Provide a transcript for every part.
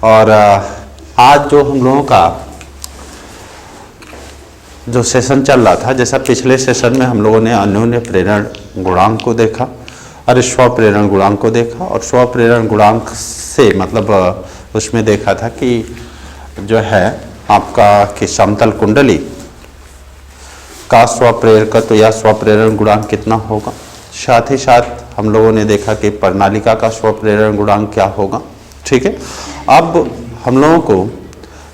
और आज जो हम लोगों का जो सेशन चल रहा था, जैसा पिछले सेशन में हम लोगों ने अन्योन्य प्रेरण गुणांक को देखा, अरे स्वप्रेरण गुणांक को देखा, और स्वप्रेरण गुणांक से मतलब उसमें देखा था कि जो है आपका कि समतल कुंडली का स्वप्रेरकत्व या स्वप्रेरण गुणांक कितना होगा। साथ ही साथ हम लोगों ने देखा कि प्रणालिका का स्वप्रेरण गुणांक क्या होगा। ठीक है, अब हम लोगों को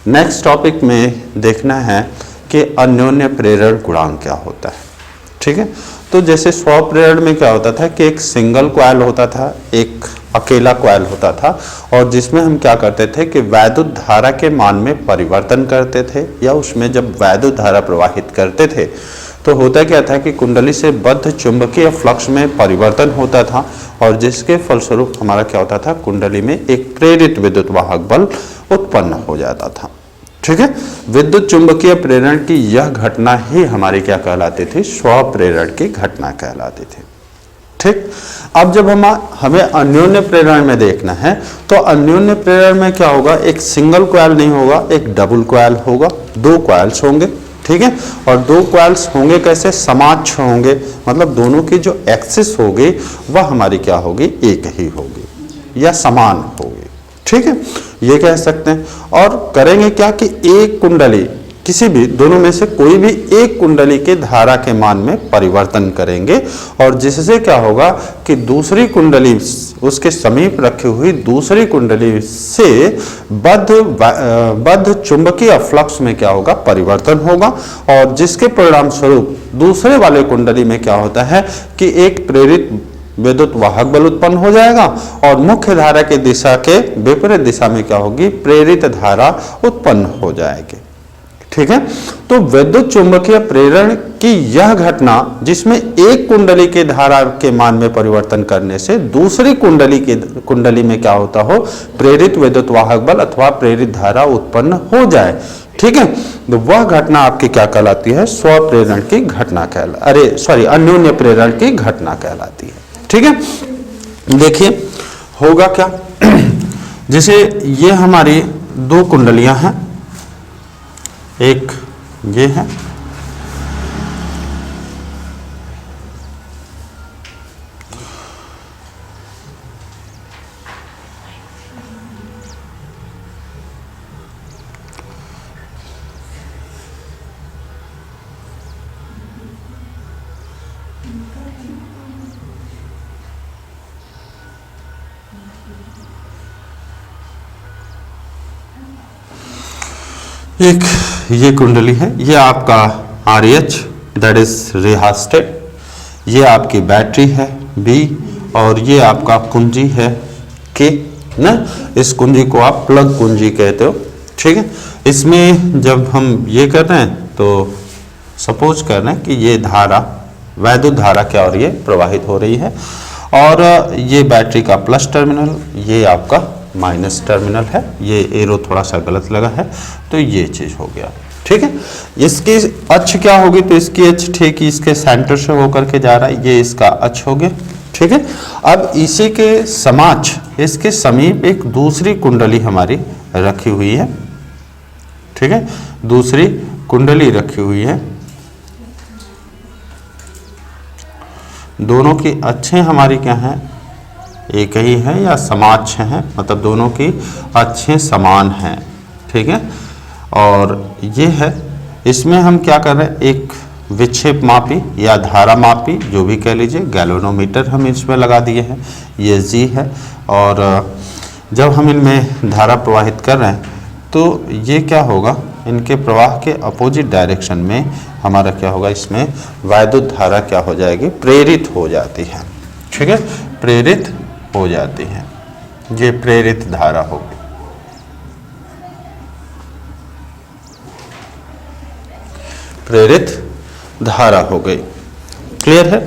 नेक्स्ट टॉपिक में देखना है कि अन्योन्य प्रेरण गुणांक क्या होता है। ठीक है, तो जैसे स्वप्रेरण में क्या होता था कि एक सिंगल कॉइल होता था, एक अकेला कॉइल होता था, और जिसमें हम क्या करते थे कि वैद्युत धारा के मान में परिवर्तन करते थे, या उसमें जब वैद्युत धारा प्रवाहित करते थे तो होता क्या था कि कुंडली से बद्ध चुंबकीय फ्लक्स में परिवर्तन होता था, और जिसके फलस्वरूप हमारा क्या होता था, कुंडली में एक प्रेरित विद्युत वाहक बल उत्पन्न हो जाता था। ठीक है, विद्युत चुंबकीय प्रेरण की यह घटना ही हमारी क्या कहलाती थी, स्वप्रेरण की घटना कहलाती थी। ठीक, अब जब हमें अन्योन्य प्रेरण में देखना है तो अन्योन्य प्रेरण में क्या होगा, एक सिंगल कॉइल नहीं होगा, एक डबल कॉइल होगा, दो कॉइल्स होंगे। ठीक है, और दो कॉइल्स होंगे कैसे, समाक्ष होंगे, मतलब दोनों की जो एक्सिस होगी वह हमारी क्या होगी, एक ही होगी या समान होगी। ठीक है, ये कह सकते हैं। और करेंगे क्या कि एक कुंडली, किसी भी दोनों में से कोई भी एक कुंडली के धारा के मान में परिवर्तन करेंगे, और जिससे क्या होगा कि दूसरी कुंडली, उसके समीप रखी हुई दूसरी कुंडली से बद्ध चुंबकीय फ्लक्स में क्या होगा, परिवर्तन होगा, और जिसके परिणाम स्वरूप दूसरे वाले कुंडली में क्या होता है कि एक प्रेरित विद्युत वाहक बल उत्पन्न हो जाएगा, और मुख्य धारा के दिशा के विपरीत दिशा में क्या होगी, प्रेरित धारा उत्पन्न हो जाएगी। ठीक है, तो विद्युत चुंबकीय प्रेरण की यह घटना, जिसमें एक कुंडली के धारा के मान में परिवर्तन करने से दूसरी कुंडली में क्या होता हो, प्रेरित विद्युत वाहक बल अथवा प्रेरित धारा उत्पन्न हो जाए। ठीक है, तो वह घटना आपकी क्या कहलाती है, स्वप्रेरण की घटना अन्योन्य प्रेरण की घटना कहलाती है। ठीक है, देखिए होगा क्या, जैसे ये हमारी दो कुंडलियां हैं, एक ये है, एक ये कुंडली है, ये आपका RH दैट इज रिहास्टेड, ये आपकी बैटरी है B, और ये आपका कुंजी है K ना, इस कुंजी को आप प्लग कुंजी कहते हो। ठीक है, इसमें जब हम ये कर रहे हैं तो सपोज कर रहे हैं कि ये धारा, वैद्युत धारा क्या हो रही है, प्रवाहित हो रही है, और ये बैटरी का प्लस टर्मिनल, ये आपका माइनस टर्मिनल है, ये एरो थोड़ा सा गलत लगा है, तो ये चीज हो गया। ठीक है, इसकी अक्ष क्या होगी, तो इसकी अक्ष ठीक इसके सेंटर से होकर के जा रहा है, ये इसका अक्ष हो गया। ठीक है, अब इसी के समाक्ष, इसके समीप एक दूसरी कुंडली हमारी रखी हुई है। ठीक है, दूसरी कुंडली रखी हुई है, दोनों की अक्षें हमारी क्या हैं, एक ही है या समाक्ष है, मतलब दोनों की अक्षें समान हैं। ठीक है, और ये है, इसमें हम क्या कर रहे हैं, एक विक्षेप मापी या धारा मापी, जो भी कह लीजिए, गैल्वेनोमीटर हम इसमें लगा दिए हैं, ये G है, और जब हम इनमें धारा प्रवाहित कर रहे हैं तो ये क्या होगा, इनके प्रवाह के अपोजिट डायरेक्शन में हमारा क्या होगा, इसमें वैद्युत धारा क्या हो जाएगी, प्रेरित हो जाती है। ठीक है, प्रेरित हो जाती है, ये प्रेरित धारा होगी। प्रेरित धारा हो गई, क्लियर है,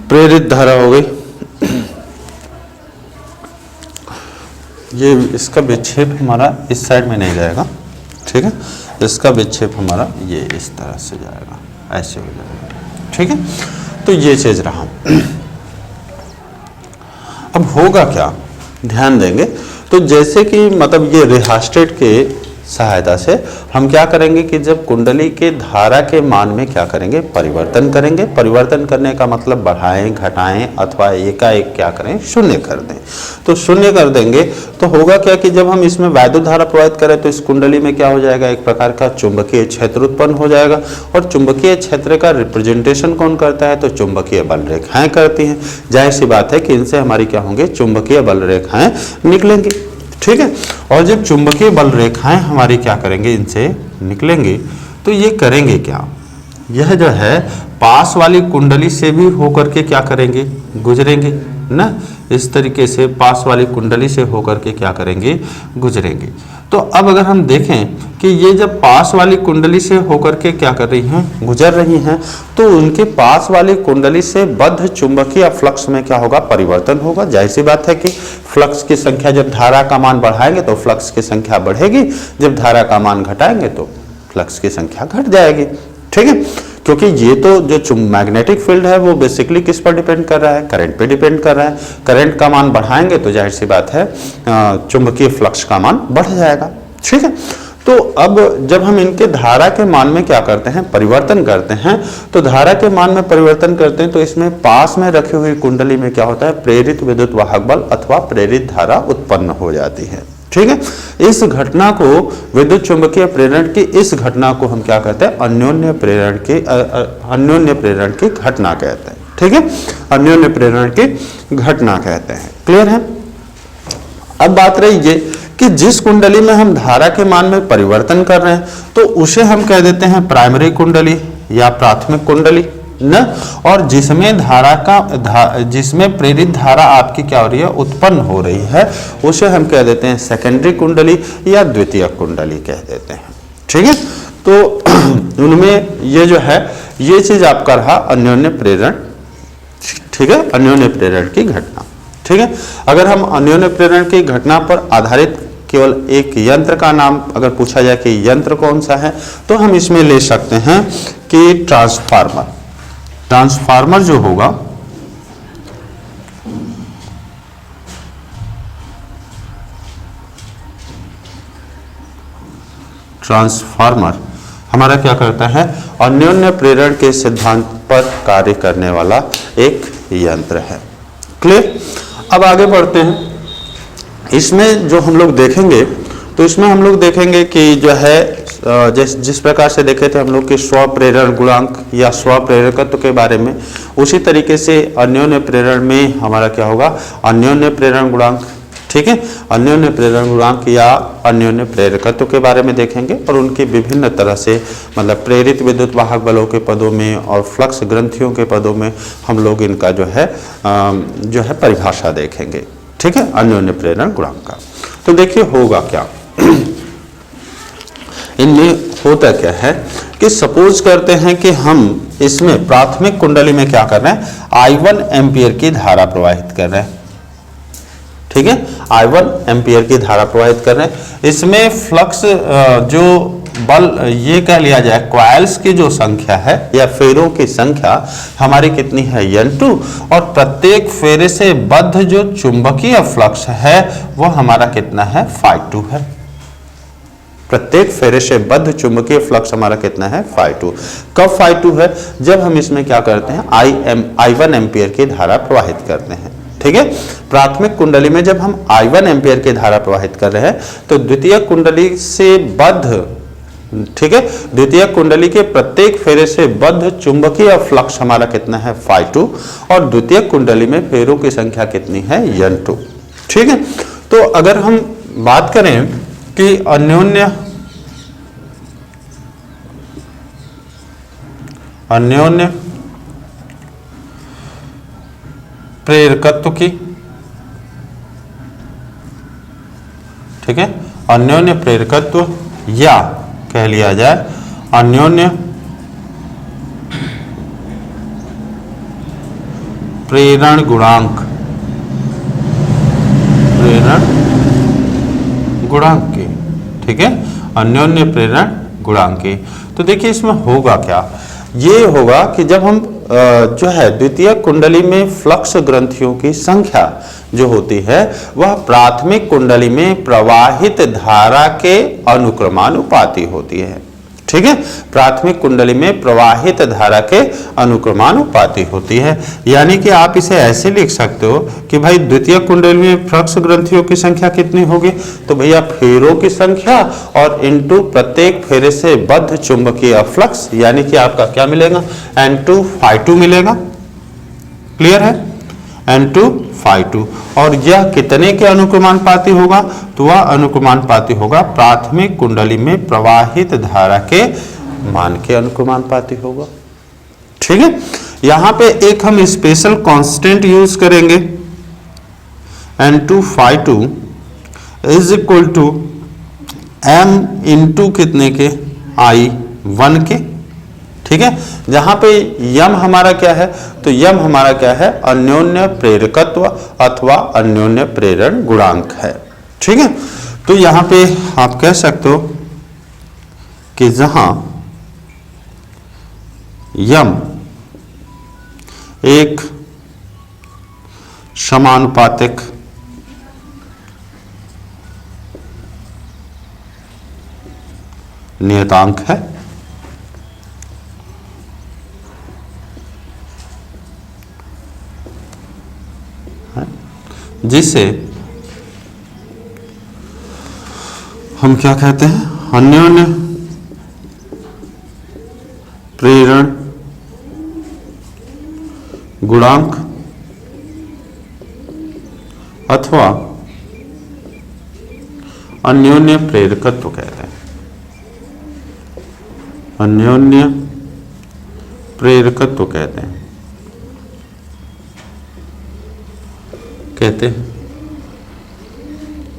प्रेरित धारा हो गई। ये इसका विक्षेप हमारा इस साइड में नहीं जाएगा। ठीक है, इसका विक्षेप हमारा ये इस तरह से जाएगा, ऐसे हो जाएगा। ठीक है, तो ये चीज रहा। अब होगा क्या, ध्यान देंगे तो जैसे कि मतलब ये रिहास्टेट के सहायता से हम क्या करेंगे कि जब कुंडली के धारा के मान में क्या करेंगे, परिवर्तन करेंगे। परिवर्तन करने का मतलब बढ़ाएं, घटाएं अथवा एकाएक क्या करें, शून्य कर दें। तो शून्य कर देंगे तो होगा क्या कि जब हम इसमें वैद्युत धारा प्रवाहित करें तो इस कुंडली में क्या हो जाएगा, एक प्रकार का चुंबकीय क्षेत्र उत्पन्न हो जाएगा। और चुंबकीय क्षेत्र का रिप्रेजेंटेशन कौन करता है, तो चुंबकीय बल रेखाएं करती हैं। जाहिर सी बात है कि इनसे हमारी क्या होंगे, चुंबकीय बल रेखाएं निकलेंगी। ठीक है, और जब चुंबकीय बल रेखाएं हमारी क्या करेंगे, इनसे निकलेंगे तो ये करेंगे क्या, यह जो है पास वाली कुंडली से भी होकर के क्या करेंगे, गुजरेंगे ना। इस तरीके से पास वाली कुंडली से होकर के क्या करेंगे, गुजरेंगे। तो अब अगर हम देखें कि ये जब पास वाली कुंडली से होकर के क्या कर रही हैं, गुजर रही हैं, तो उनके पास वाली कुंडली से बद्ध चुंबकीय फ्लक्स में क्या होगा, परिवर्तन होगा। जाहिर सी बात है कि फ्लक्स की संख्या, जब धारा का मान बढ़ाएंगे तो फ्लक्स की संख्या बढ़ेगी, जब धारा का मान घटाएंगे तो फ्लक्स की संख्या घट जाएगी। ठीक है, क्योंकि ये तो जो मैग्नेटिक फील्ड है वो बेसिकली किस पर डिपेंड कर रहा है, करंट पे डिपेंड कर रहा है। करंट का मान बढ़ाएंगे तो जाहिर सी बात है चुंबकीय फ्लक्स का मान बढ़ जाएगा। ठीक है, तो अब जब हम इनके धारा के मान में क्या करते हैं, परिवर्तन करते हैं, तो धारा के मान में परिवर्तन करते हैं तो इसमें पास में रखी हुई कुंडली में क्या होता है, प्रेरित विद्युत वाहक बल अथवा प्रेरित धारा उत्पन्न हो जाती है। ठीक है, इस घटना को, विद्युत चुंबकीय प्रेरण की इस घटना को हम क्या कहते हैं, अन्योन्य प्रेरण की घटना कहते हैं। ठीक है, अन्योन्य प्रेरण की घटना कहते हैं। क्लियर है। अब बात रही ये कि जिस कुंडली में हम धारा के मान में परिवर्तन कर रहे हैं तो उसे हम कह देते हैं प्राइमरी कुंडली या प्राथमिक कुंडली न, और जिसमें जिसमें प्रेरित धारा आपकी क्या हो रही है, उत्पन्न हो रही है, उसे हम कह देते हैं सेकेंडरी कुंडली या द्वितीय कुंडली कह देते हैं। ठीक है, तो उनमें ये जो है, ये चीज आपका रहा अन्योन्य प्रेरण। ठीक है, अन्योन्य प्रेरण की घटना। ठीक है, अगर हम अन्योन्य प्रेरण की घटना पर आधारित केवल एक यंत्र का नाम अगर पूछा जाए कि यंत्र कौन सा है, तो हम इसमें ले सकते हैं कि ट्रांसफार्मर। ट्रांसफार्मर जो होगा, ट्रांसफार्मर हमारा क्या करता है, अन्योन्य प्रेरण के सिद्धांत पर कार्य करने वाला एक यंत्र है। क्लियर। अब आगे बढ़ते हैं। इसमें जो हम लोग देखेंगे, तो इसमें हम लोग देखेंगे कि जो है जिस प्रकार से देखे थे हम लोग कि स्व प्रेरण गुणांक या स्व प्रेरकत्व के बारे में, उसी तरीके से अन्योन्य प्रेरण में हमारा क्या होगा, अन्योन्य प्रेरण गुणांक। ठीक है, अन्योन्य प्रेरण गुणांक या अन्योन्य प्रेरकत्व के बारे में देखेंगे और उनकी विभिन्न तरह से, मतलब प्रेरित विद्युत वाहक बलों के पदों में और फ्लक्स ग्रंथियों के पदों में हम लोग इनका जो है परिभाषा देखेंगे। ठीक है, अन्योन्य प्रेरण गुणांक का। तो देखिए होगा क्या इनमें, होता क्या है कि सपोज करते हैं कि हम इसमें प्राथमिक कुंडली में क्या कर रहे हैं, I1 एम्पियर की धारा प्रवाहित कर रहे हैं। ठीक है, I1 एम्पियर की धारा प्रवाहित कर रहे हैं। इसमें फ्लक्स जो बल, ये कह लिया जाए कॉइल्स की जो संख्या है या फेरों की संख्या हमारी कितनी है, N2, और प्रत्येक फेरे से बद्ध जो चुंबकीय फ्लक्स है वो हमारा कितना है, Φ2 है। प्रत्येक फेरे से बद्ध चुंबकीय फ्लक्स हमारा कितना है, Φ2। कब Φ2 है, जब हम इसमें क्या करते हैं, I1 एम्पियर की धारा प्रवाहित करते हैं। ठीक है, प्राथमिक कुंडली में जब हम I1 एम्पियर की धारा प्रवाहित कर रहे हैं तो द्वितीय कुंडली से बद्ध, ठीक है, द्वितीय कुंडली के प्रत्येक फेरे से बद्ध चुंबकीय फ्लक्स हमारा कितना है, Φ2, और द्वितीय कुंडली में फेरों की संख्या कितनी है, N2। ठीक है, तो अगर हम बात करें कि अन्योन्य प्रेरकत्व की, ठीक है, अन्योन्य प्रेरकत्व या कह लिया जाए अन्योन्य प्रेरण गुणांक, की। ठीक है, अन्योन्य प्रेरण गुणांक की। तो देखिए इसमें होगा क्या, ये होगा कि जब हम जो है द्वितीय कुंडली में फ्लक्स ग्रंथियों की संख्या जो होती है वह प्राथमिक कुंडली में प्रवाहित धारा के अनुक्रमानुपाती होती है। ठीक है, प्राथमिक कुंडली में प्रवाहित धारा के अनुक्रमानुपाती होती है। यानी कि आप इसे ऐसे लिख सकते हो कि भाई द्वितीय कुंडली में फ्लक्स ग्रंथियों की संख्या कितनी होगी, तो भैया फेरों की संख्या और इनटू प्रत्येक फेरे से बद्ध चुंबकीय फ्लक्स, यानी कि आपका क्या मिलेगा, N2 मिलेगा। क्लियर है, N2 और यह कितने के अनुक्रमानुपाती होगा, तो वह अनुक्रमानुपाती होगा प्राथमिक कुंडली में प्रवाहित धारा के मान के अनुक्रमानुपाती होगा। ठीक है, यहां पे एक हम स्पेशल कांस्टेंट यूज करेंगे, N2 is equal to M into कितने के, I1 के। ठीक है, जहां पे यम हमारा क्या है, तो यम हमारा क्या है, अन्योन्य प्रेरकत्व अथवा अन्योन्य प्रेरण गुणांक है। ठीक है, तो यहां पे आप कह सकते हो कि जहां यम एक समानुपातिक नियतांक है, जिसे हम क्या कहते हैं, अन्योन्य प्रेरण गुणांक अथवा अन्योन्य प्रेरकत्व कहते हैं, अन्योन्य प्रेरकत्व कहते हैं।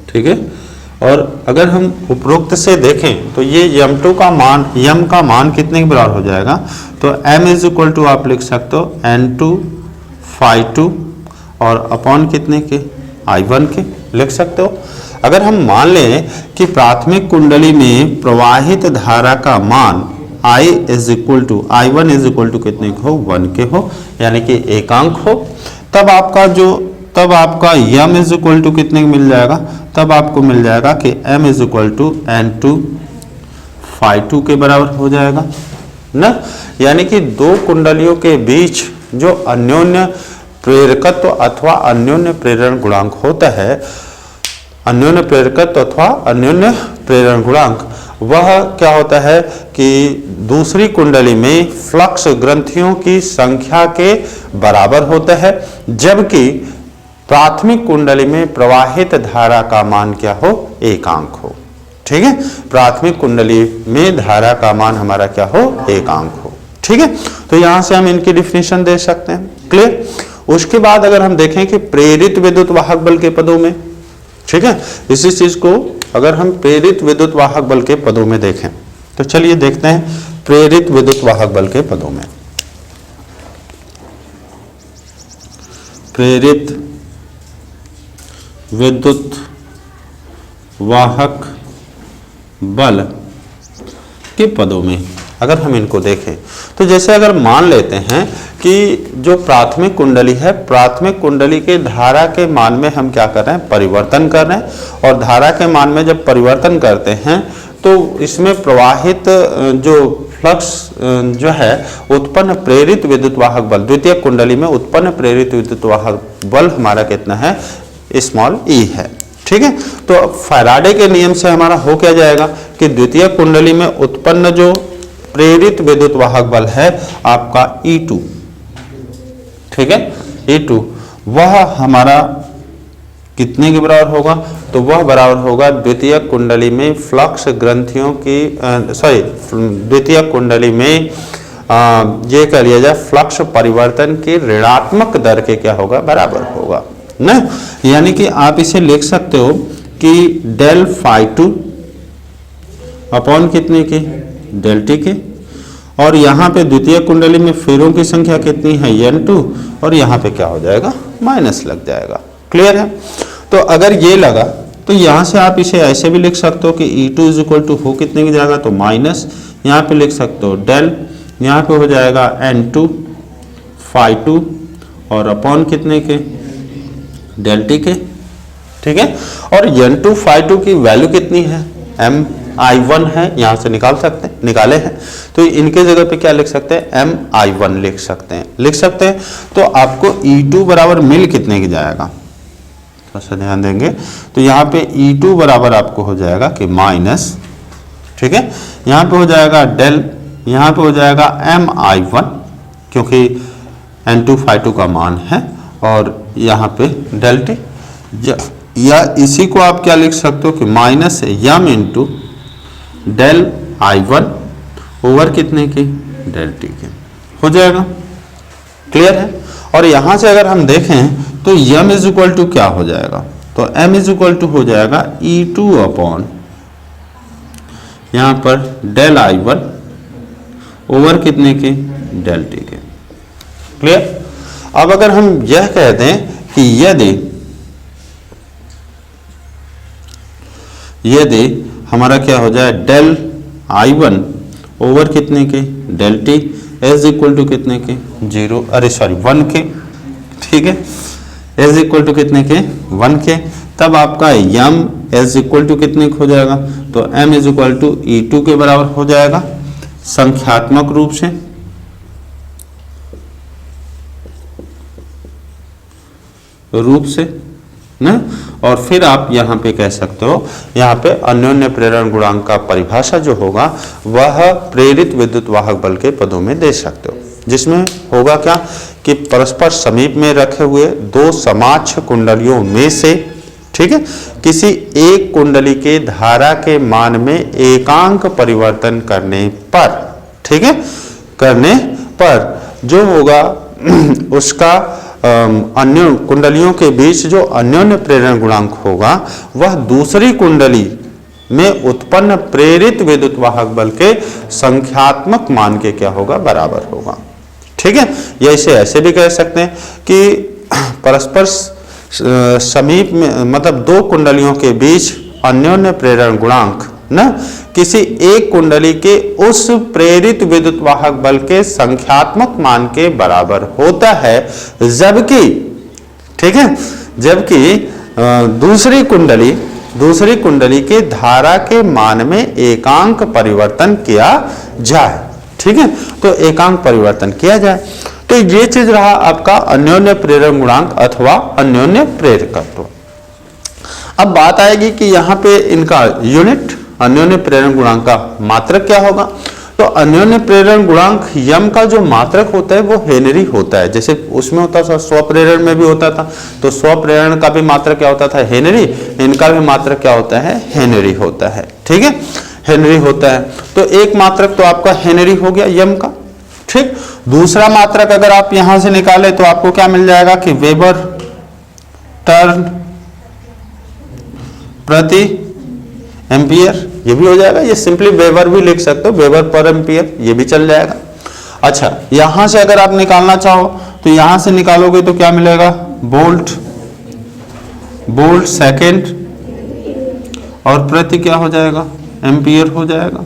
ठीक है, और अगर हम उपरोक्त से देखें तो ये यम का मान कितने के बराबर हो जाएगा, तो m इज इक्वल टू आप लिख सकते हो N2 और अपॉन कितने के, I1 के लिख सकते हो। अगर हम मान लें कि प्राथमिक कुंडली में प्रवाहित धारा का मान I1 इज इक्वल टू कितने के हो, 1 के हो, यानी कि एकांक हो, तब आपका यम इज इक्वल टू कितने मिल जाएगा, तब आपको मिल जाएगा कि m is equal to N2 के बराबर हो जाएगा ना। यानी कि दो कुंडलियों के बीच जो अन्योन्य प्रेरकत्व अथवा अन्योन्य प्रेरण गुणांक होता है, अन्योन्य प्रेरकत्व अथवा अन्योन्य प्रेरण गुणांक, वह क्या होता है कि दूसरी कुंडली में फ्लक्स ग्रंथियों की संख्या के बराबर होता है, जबकि प्राथमिक कुंडली में प्रवाहित धारा का मान क्या हो, एकांक हो। ठीक है, प्राथमिक कुंडली में धारा का मान हमारा क्या हो, एकांक हो। ठीक है, तो यहां से हम इनकी डिफिनेशन दे सकते हैं। क्लियर। उसके बाद अगर हम देखें कि प्रेरित विद्युत वाहक बल के पदों में, ठीक है, इसी चीज को अगर हम प्रेरित विद्युत वाहक बल के पदों में देखें तो चलिए देखते हैं प्रेरित विद्युत वाहक बल के पदों में। प्रेरित विद्युत वाहक बल के पदों में अगर हम इनको देखें तो जैसे अगर मान लेते हैं कि जो प्राथमिक कुंडली है, प्राथमिक कुंडली के धारा के मान में हम क्या कर रहे हैं, परिवर्तन कर रहे हैं, और धारा के मान में जब परिवर्तन करते हैं तो इसमें प्रवाहित जो फ्लक्स जो है उत्पन्न प्रेरित विद्युत वाहक बल, द्वितीय कुंडली में उत्पन्न प्रेरित विद्युत वाहक बल हमारा कितना है, स्मॉल e है। ठीक है, तो फैराडे के नियम से हमारा हो क्या जाएगा कि द्वितीय कुंडली में उत्पन्न जो प्रेरित विद्युत वाहक बल है आपका E2, ठीक है, E2 वह हमारा कितने के बराबर होगा, तो वह बराबर होगा द्वितीय कुंडली में फ्लक्स ग्रंथियों की द्वितीय कुंडली में ये कह लिया जाए फ्लक्स परिवर्तन की ऋणात्मक दर के क्या होगा, बराबर होगा ना। यानी कि आप इसे लिख सकते हो कि डेल φ2 अपॉन कितने के, डेल टी के, और यहाँ पे द्वितीय कुंडली में फेरों की संख्या कितनी है, N2, और यहाँ पे क्या हो जाएगा, माइनस लग जाएगा। क्लियर है। तो अगर ये लगा तो यहाँ से आप इसे ऐसे भी लिख सकते हो कि E2 इज इक्वल टू हो कितने की जाएगा, तो माइनस, यहाँ पे लिख सकते हो डेल, यहाँ पे हो जाएगा N2 φ2 और अपॉन कितने के, डेल टी के, ठीक है। और n2 phi2 की वैल्यू कितनी है, mi1 है, यहां से निकाल सकते हैं, निकाले हैं, तो इनके जगह पे क्या लिख सकते हैं, mi1 लिख सकते हैं। तो आपको E2 बराबर मिल कितने की जाएगा, थोड़ा सा ध्यान देंगे, तो यहाँ पे E2 बराबर आपको हो जाएगा कि माइनस, ठीक है, यहाँ पे हो जाएगा डेल, यहाँ पे हो जाएगा mi1 क्योंकि n2 phi2 का मान है, और यहाँ पे डेल टी, या इसी को आप क्या लिख सकते हो कि minus M into del i1 over कितने की, डेल टी के, हो जाएगा, क्लियर है। और यहां से अगर हम देखें तो यम इज इक्वल टू क्या हो जाएगा, तो m इज इक्वल टू हो जाएगा E2 अपॉन यहां पर डेल i1 ओवर कितने के, डेल टी के, क्लियर। अब अगर हम यह कह दें कि यदि हमारा क्या हो जाए, डेल i1 ओवर कितने के, delta is equal to कितने के, 1 के, ठीक है, एज इक्वल टू कितने के, 1 के, तब आपका यम एज इक्वल टू कितने हो जाएगा, तो m is equal to E2 के बराबर हो जाएगा संख्यात्मक रूप से ना। और फिर आप यहाँ पे कह सकते हो, यहाँ पे अन्योन्य प्रेरण गुणांक का परिभाषा जो होगा वह प्रेरित विद्युत वाहक बल के पदों में दे सकते हो, जिसमें होगा क्या कि परस्पर समीप में रखे हुए दो समाक्ष कुंडलियों में से, ठीक है, किसी एक कुंडली के धारा के मान में एकांक परिवर्तन करने पर, ठीक है, करने पर जो होगा उसका अन्य कुंडलियों के बीच जो अन्योन्य प्रेरण गुणांक होगा वह दूसरी कुंडली में उत्पन्न प्रेरित विद्युत वाहक बल के संख्यात्मक मान के क्या होगा, बराबर होगा, ठीक है। या इसे ऐसे भी कह सकते हैं कि परस्पर समीप में, मतलब दो कुंडलियों के बीच अन्योन्य प्रेरण गुणांक ना किसी एक कुंडली के उस प्रेरित विद्युत वाहक बल के संख्यात्मक मान के बराबर होता है, जबकि, ठीक है, जबकि दूसरी कुंडली के धारा के मान में एकांक परिवर्तन किया जाए, ठीक है, तो एकांक परिवर्तन किया जाए। तो ये चीज रहा आपका अन्योन्य प्रेरण गुणांक अथवा अन्योन्य प्रेरकत्व। अब बात आएगी कि यहाँ पे इनका यूनिट अन्योन्य प्रेरण गुणांक का मात्रक क्या होगा। तो अन्योन्य प्रेरण गुणांक यम का जो मात्रक होता है वो हेनरी होता है, जैसे उसमें होता था स्वप्रेरण में भी होता था, तो स्वप्रेरण का भी मात्रक क्या होता था, हेनरी, इनका भी मात्रक क्या होता है, हेनरी होता है, ठीक है, हेनरी होता है। तो एक मात्रक तो आपका हेनरी हो गया यम का, ठीक। दूसरा मात्रक अगर आप यहां से निकाले तो आपको क्या मिल जाएगा कि वेबर टर्न प्रति एम्पियर, ये भी हो जाएगा, ये सिंपली वेबर भी लिख सकते हो, वेबर पर एम्पियर, ये भी चल जाएगा। अच्छा, यहां से अगर आप निकालना चाहो तो यहां से निकालोगे तो क्या मिलेगा, वोल्ट सेकेंड और प्रति क्या हो जाएगा, एम्पियर हो जाएगा,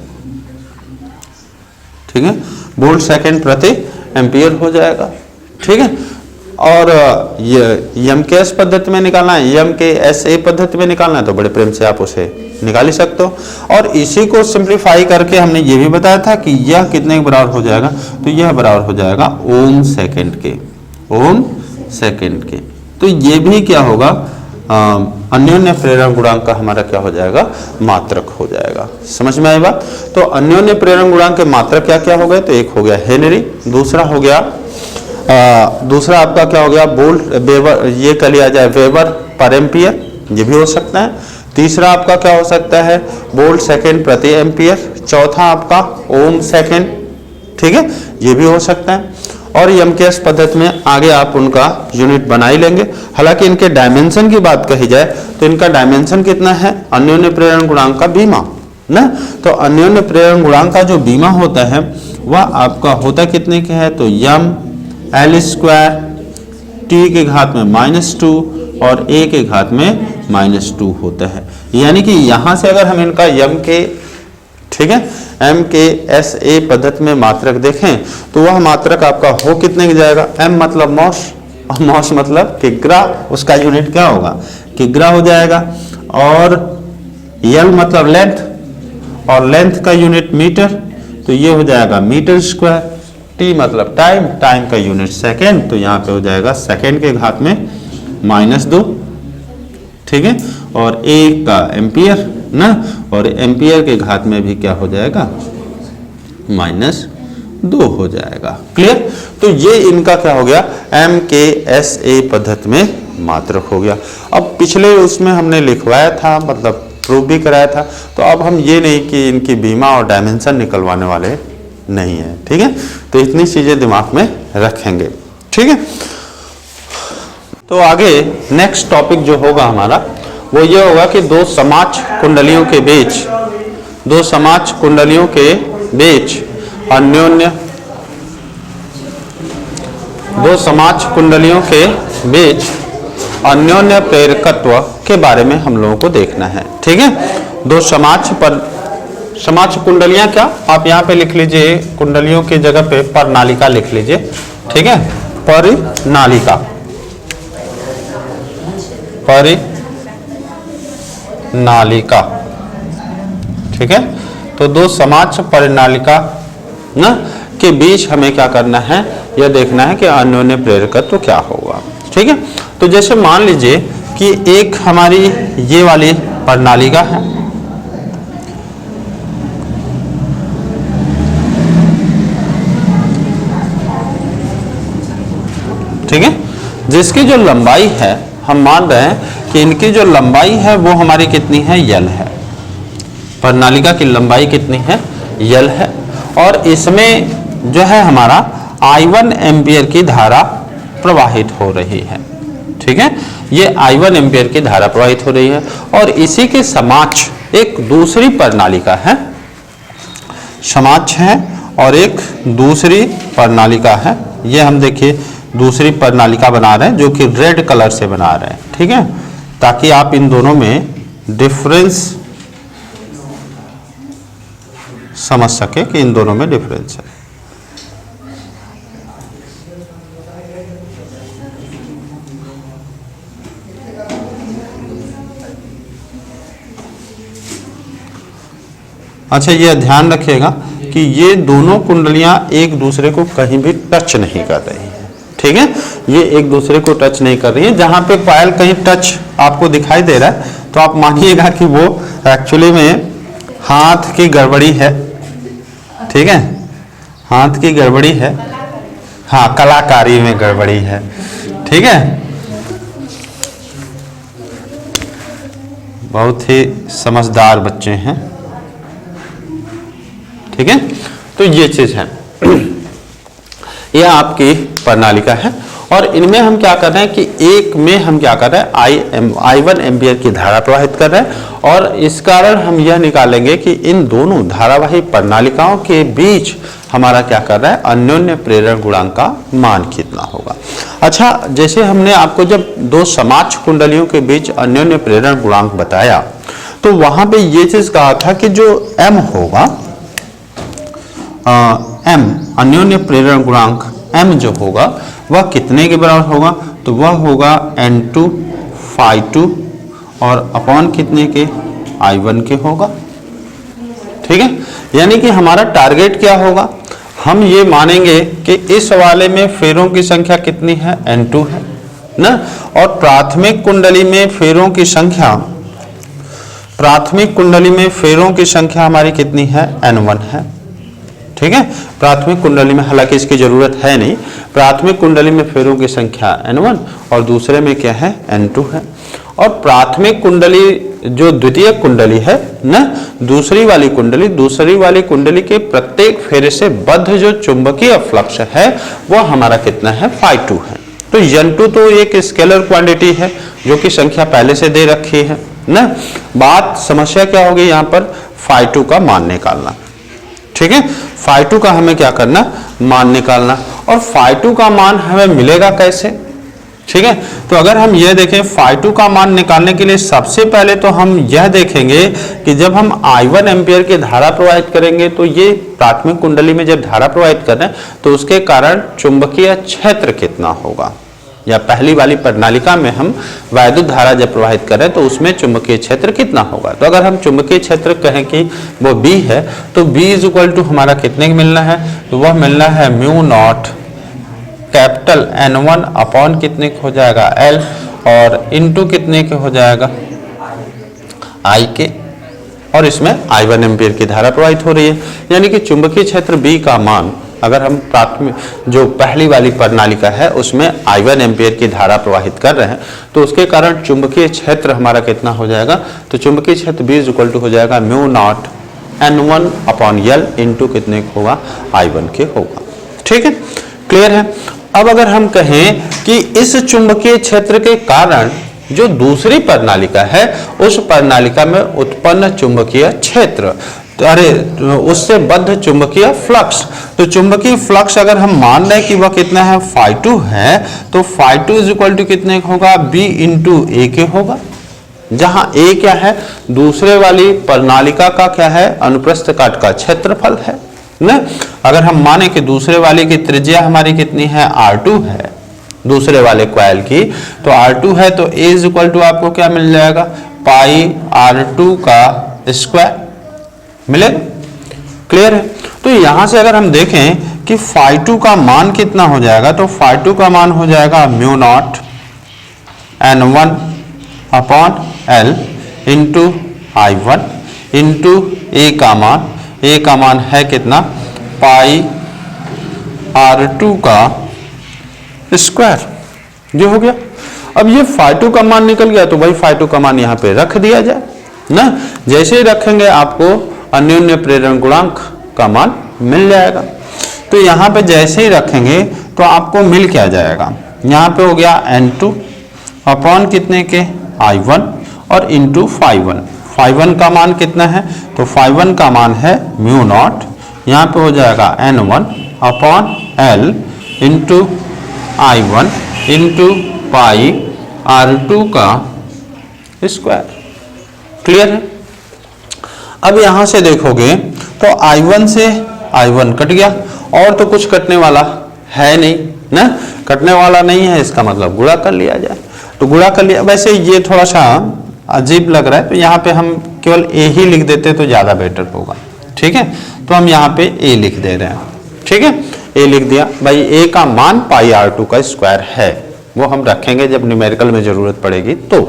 ठीक है, वोल्ट सेकेंड प्रति एम्पियर हो जाएगा, ठीक है। और ये यम के एस पद्धति में निकालना है, यम के एस ए पद्धति में निकालना है तो बड़े प्रेम से आप उसे निकाल ही सकते हो। और इसी को सिंप्लीफाई करके हमने ये भी बताया था कि यह कितने के बराबर हो जाएगा, तो यह बराबर हो जाएगा ओम सेकंड के। तो ये भी क्या होगा, अन्योन्य प्रेरण गुणांक का हमारा क्या हो जाएगा, मात्रक हो जाएगा। समझ में आई बात। तो अन्योन्य प्रेरण गुणांक के मात्रक क्या क्या हो गए, तो एक हो गया हेनरी, दूसरा हो गया दूसरा आपका क्या हो गया, वोल्ट वेबर, ये कर लिया जाए वेबर पर एम्पियर, ये भी हो सकता है। तीसरा आपका क्या हो सकता है, वोल्ट सेकेंड प्रति एम्पियर। चौथा आपका ओम सेकेंड, ठीक है, ये भी हो सकता है। और यम के एस पद्धति में आगे आप उनका यूनिट बना ही लेंगे। हालांकि इनके डायमेंशन की बात कही जाए तो इनका डायमेंशन कितना है, अन्योन्य प्रेरण गुणांक का बीमा ना। तो अन्योन्य प्रेरण गुणांक का जो बीमा होता है वह आपका होता कितने के है, तो यम एल स्क्वायर टी के घात में -2 और a के घात में -2 होता है। यानी कि यहां से अगर हम इनका यम के, ठीक है, एम के एस ए पद्धति में मात्रक देखें तो वह मात्रक आपका हो कितने की जाएगा, m मतलब मास और मॉस मतलब किग्रा, उसका यूनिट क्या होगा, किग्रा हो जाएगा। और यल मतलब लेंथ, और लेंथ का यूनिट मीटर, तो ये हो जाएगा मीटर स्क्वायर। टी मतलब टाइम, टाइम का यूनिट सेकेंड, तो यहाँ पे हो जाएगा सेकेंड के घात में -2, ठीक है। और ए का एम्पियर ना, और एम्पियर के घात में भी क्या हो जाएगा, -2 हो जाएगा। क्लियर। तो ये इनका क्या हो गया, MKSA पद्धति में मात्रक हो गया। अब पिछले उसमें हमने लिखवाया था, मतलब प्रूव भी कराया था, तो अब हम ये नहीं कि इनकी बीमा और डायमेंशन निकलवाने वाले नहीं है, ठीक है। तो इतनी चीजें दिमाग में रखेंगे, ठीक है। तो आगे नेक्स्ट टॉपिक जो होगा हमारा वो ये होगा कि दो समाज कुंडलियों के बीच, दो समाज कुंडलियों के बीच अन्योन्य, दो समाज कुंडलियों के बीच अन्योन्य प्रेरकत्व के बारे में हम लोगों को देखना है, ठीक है। दो समाज पर, समाज कुंडलियां क्या, आप यहाँ पे लिख लीजिए, कुंडलियों की जगह पे परनालिका लिख लीजिए, ठीक है। परिनालिका, परिनालिका, ठीक है। तो दो समाज परिनालिका ना के बीच हमें क्या करना है, यह देखना है कि अन्योन्य प्रेरकत्व क्या होगा, ठीक है। तो जैसे मान लीजिए कि एक हमारी ये वाली परिनालिका है, ठीक है, जिसकी जो लंबाई है, हम मान रहे हैं कि इनकी जो लंबाई है वो हमारी कितनी है, यल है। परिनालिका की लंबाई कितनी है, यल है। और इसमें जो है हमारा I1 एम्पियर की धारा प्रवाहित हो रही है, ठीक है। ये I1 एम्पियर की धारा प्रवाहित हो रही है। और इसी के समाज एक दूसरी परिनालिका है, समाज है, और एक दूसरी परिनालिका है। ये हम देखिए दूसरी परिनालिका बना रहे हैं, जो कि रेड कलर से बना रहे हैं, ठीक है, ताकि आप इन दोनों में डिफरेंस समझ सके कि इन दोनों में डिफरेंस है। अच्छा, ये ध्यान रखिएगा कि ये दोनों कुंडलियां एक दूसरे को कहीं भी टच नहीं कर रही हैं, ठीक है। ये एक दूसरे को टच नहीं कर रही है। जहां पे पायल कहीं टच आपको दिखाई दे रहा है, तो आप मानिएगा कि वो एक्चुअली में हाथ की गड़बड़ी है, ठीक है, हाथ की गड़बड़ी है, हाँ, कलाकारी में गड़बड़ी है, ठीक है। बहुत ही समझदार बच्चे हैं, ठीक है। तो ये चीज है, ये आपकी परिनालिका है। और इनमें हम क्या कर रहे हैं कि एक में हम क्या कर रहे हैं, I1 एम्पियर की धारा प्रवाहित कर रहे हैं। और इस कारण हम यह निकालेंगे कि इन दोनों धारावाही परिनालिकाओं के बीच हमारा क्या कर रहा है, अन्योन्य प्रेरण गुणांक का मान कितना होगा। अच्छा, जैसे हमने आपको जब दो समाज कुंडलियों के बीच अन्योन्य प्रेरण गुणांक बताया, तो वहां पे ये चीज कहा था कि जो M होगा, M अन्योन्य प्रेरण गुणांक M जो होगा वह कितने के बराबर होगा, तो वह होगा N2 phi2 और अपॉन कितने के, I1 के होगा, ठीक है। यानी कि हमारा टारगेट क्या होगा, हम ये मानेंगे कि इस वाले में फेरों की संख्या कितनी है, N2 है ना, और प्राथमिक कुंडली में फेरों की संख्या, प्राथमिक कुंडली में फेरों की संख्या हमारी कितनी है, N1 है, ठीक है। प्राथमिक कुंडली में, हालांकि इसकी जरूरत है नहीं, प्राथमिक कुंडली में फेरों की संख्या N1 और दूसरे में क्या है, N2 है। और प्राथमिक कुंडली जो द्वितीय कुंडली है ना, दूसरी वाली कुंडली के प्रत्येक फेरे से बद्ध जो चुंबकीय फ्लक्स है वो हमारा कितना है, phi2 है। तो N2 तो एक स्केलर क्वांटिटी है जो कि संख्या पहले से दे रखी है ना। बात समस्या क्या होगी यहाँ पर, phi2 का मान निकालना, ठीक है। phi2 का हमें क्या करना, मान निकालना। और phi2 का मान हमें मिलेगा कैसे, ठीक है। तो अगर हम यह देखें phi2 का मान निकालने के लिए सबसे पहले तो हम यह देखेंगे कि जब हम I1 एम्पियर की धारा प्रवाहित करेंगे, तो ये प्राथमिक कुंडली में जब धारा प्रवाहित कर रहे हैं तो उसके कारण चुंबकीय क्षेत्र कितना होगा, या पहली वाली प्रणालिका में हम वैद्युत धारा जब प्रवाहित करें तो उसमें चुंबकीय क्षेत्र कितना होगा। तो अगर हम चुंबकीय क्षेत्र कहें कि वो B है तो B इज इक्वल टू हमारा कितने का मिलना है, तो वह मिलना है mu naught capital N1 upon कितने का हो जाएगा L और इनटू कितने के हो जाएगा I के, और इसमें I1 एम्पीयर की धारा प्रवाहित हो रही है। यानी कि चुंबकीय क्षेत्र B का मान अगर हम प्राथमिक जो पहली वाली प्रणालिका है उसमें I1 एम्पीयर की धारा प्रवाहित कर रहे हैं तो उसके कारण चुंबकीय क्षेत्र हमारा कितना हो जाएगा, तो चुंबकीय क्षेत्र B इक्वल टू हो जाएगा mu naught N1 upon L into कितने होगा I1 के होगा। ठीक है, क्लियर है। अब अगर हम कहें कि इस चुंबकीय क्षेत्र के कारण जो दूसरी प्रणालिका है उस प्रणालिका में उत्पन्न चुंबकीय क्षेत्र, उससे बद्ध चुंबकीय फ्लक्स, तो चुंबकीय फ्लक्स अगर हम मान लें कि वह कितना है φ2 है तो φ2 इज इक्वल टू कितने होगा B इंटू ए के होगा, जहां ए क्या है दूसरे वाली प्रणालिका का क्या है अनुप्रस्थ काट का क्षेत्रफल है ना। अगर हम माने कि दूसरे वाले की त्रिज्या हमारी कितनी है R2 है दूसरे वाले कॉइल की, तो R2 है तो A इज इक्वल टू आपको क्या मिल जाएगा पाई R2 का स्क्वायर मिलेगा। क्लियर है। तो यहां से अगर हम देखें कि φ2 का मान कितना हो जाएगा तो φ2 का मान हो जाएगा mu naught N1 upon L into I1 into A का मान है कितना पाई R2 का स्क्वायर, जो हो गया। अब ये φ2 का मान निकल गया तो भाई φ2 का मान यहाँ पे रख दिया जाए ना। जैसे ही रखेंगे आपको अन्योन्य प्रेरण गुणांक का मान मिल जाएगा। तो यहाँ पे जैसे ही रखेंगे तो आपको मिल क्या जाएगा, यहाँ पे हो गया N2 अपॉन कितने के I1 और इंटू φ1। φ1 का मान कितना है तो φ1 का मान है म्यू नॉट, यहाँ पे हो जाएगा N1 upon L into I1 into pi R2 का स्क्वायर। क्लियर है। अब यहां से देखोगे तो I1 से I1 कट गया और तो कुछ कटने वाला है नहीं ना, कटने वाला नहीं है, इसका मतलब गुणा कर लिया जाए। तो गुणा कर लिया, वैसे ये थोड़ा सा अजीब लग रहा है तो यहाँ पे हम केवल A ही लिख देते तो ज़्यादा बेटर होगा। ठीक है, तो हम यहाँ पे A लिख दे रहे हैं। ठीक है, A लिख दिया भाई। A का मान पाई R2 का स्क्वायर है, वो हम रखेंगे जब न्यूमेरिकल में जरूरत पड़ेगी तो।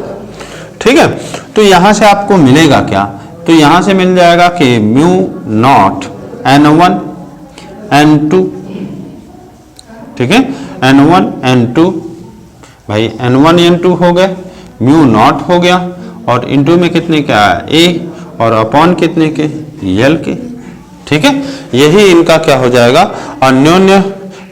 ठीक है, तो यहाँ से आपको मिलेगा क्या, तो यहाँ से मिल जाएगा कि म्यू नॉट N1 N2, ठीक है, N1 N2 भाई N1 N2 हो गए, म्यू नॉट हो गया और इंटू में कितने का A और अपॉन कितने के L के। ठीक है, यही इनका क्या हो जाएगा अन्योन्य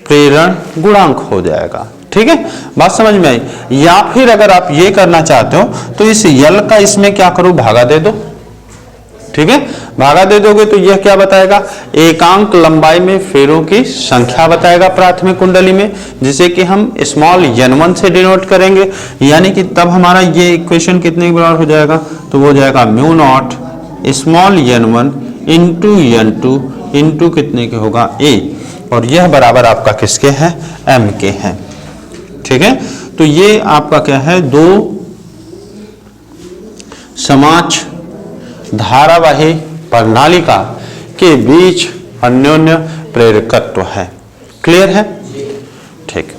प्रेरण गुणांक हो जाएगा। ठीक है, बात समझ में आई। या फिर अगर आप ये करना चाहते हो तो इस L का इसमें क्या करो भागा दे दो। ठीक है, भागा दे दोगे तो यह क्या बताएगा एकांक लंबाई में फेरों की संख्या बताएगा प्राथमिक कुंडली में, जिसे कि हम स्मॉल n1 से डिनोट करेंगे। यानी कि तब हमारा ये इक्वेशन कितने के बराबर हो जाएगा, तो वो हो जाएगा mu naught small n1 into n2 into कितने के होगा A, और यह बराबर आपका किसके है M के हैं। ठीक है, तो ये आपका क्या है दो समाज धारावाही प्रणालिका के बीच अन्योन्य प्रेरकत्व है। क्लियर है। ठीक।